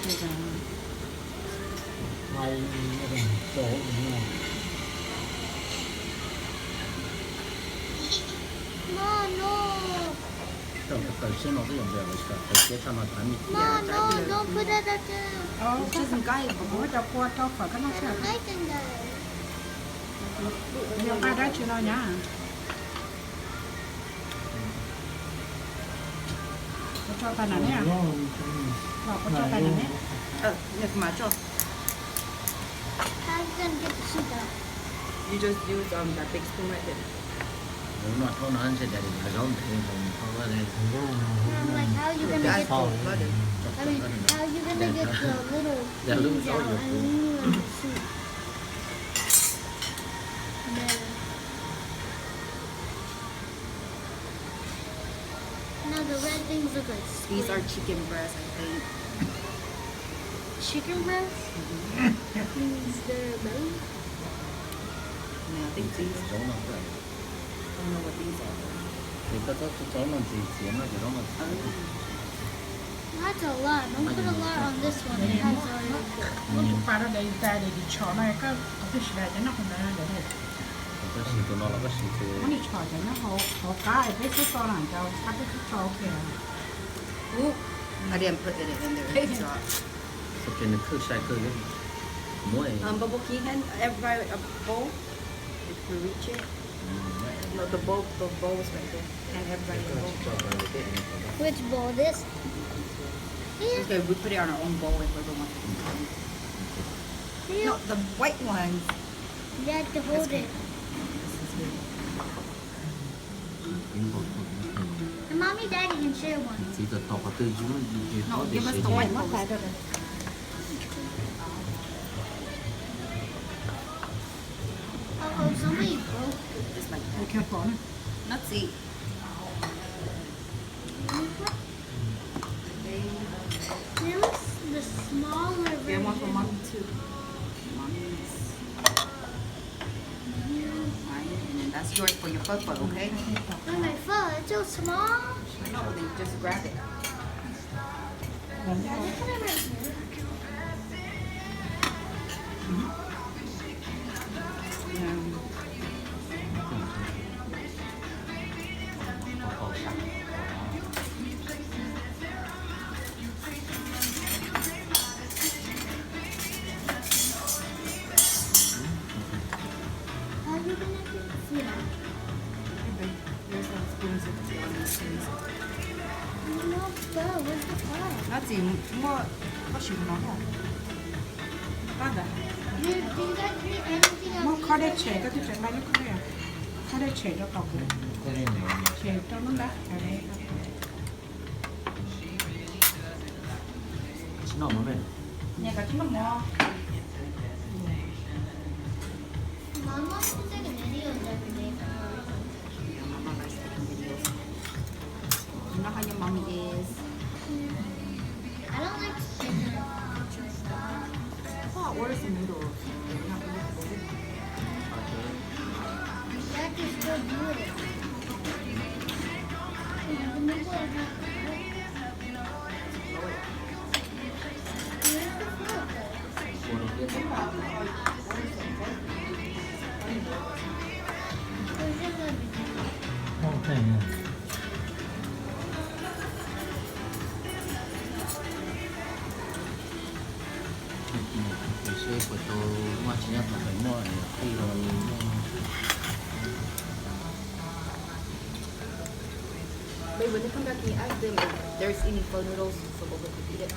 Hay chỗ này. No, no. 这本身我这种比较喜欢，可以看到产品。 No, no, don't put it at the. Chứ cái bố cho qua cho khỏi cái nó I sẽ don't like it there. nhiều ai đó chưa nói nhá có cho tay nào nhé có cho tay nào nhé nhật mà cho How you gonna get the soup out? You just use that big spoon right there. Nếu mà thâu nó ăn sẽ để là giống thì mình không có đây. I'm like, how you gonna get? Oh, got it. I mean, how you gonna get the little Yeah, little things out? soldier I food. mean, like the soup. There. Now the red things look like These are squid. chicken breasts, I think. Chicken breast. Means their belly. Yeah, I think these. Giống nó vậy. I don't know what these are. Thì có giống nó gì xiên nó thì giống nó. That's a lot. Don't put a lot on this one. It has already. nó chụp pha đó đây ta để đi chọn này có cái gì đây nó không phải để đây Cái gì của nó là cái gì thì nó đi chọn cho nó họ cái cái số to làm cho các cái cho kìa Ooh, I didn't put it in there. It's not. sẽ trên được khơi sai khơi đấy. Muối. Bubble key hand, everybody a bowl. If you reach it. No, the bowl is right there. And everybody a bowl. Which bowl? This? Here. Okay, we put it on our own bowl if we're going. Here. No, the white ones. You have to hold it. And mommy, daddy can share one. Chỉ cần tọt vào tư chúng thì No, có thể give us sử the dụng. white mất bowl. phải rồi Oh, somebody broke it. Just like để kêu phone let's see. This the smaller Get version. one for mommy too. Mommy's. Fine, and then that's yours for your photo, okay? Oh, my phone, it's so small. No, then just grab it. Yeah, just put it right here. How you gonna get the food out? There's some spoons if you want these spoons. No, go. Where's the car? Nó chỉ mua có chịu nó không? Có đã. Do you guys eat anything nó else? khó để chế cái chế máy nó có đây à khó để chế cho cọc Cái này này. chế cho nó đã ở đây Chỉ nó mới. nhà cả chúng nó ngon Mom wants to take videos every day for her. Mama likes taking videos. You know how your mommy is. I don't like chicken. Oh, where's the noodles? Not really. Dad can still do it. The noodles are not good. Where's the food though? Where's just everything? Không thể nhỉ. Cái xe của tôi mà chỉ là phải mua khi rồi. Wait, when they come back, can you ask them if there's any pho noodles so we'll eat it?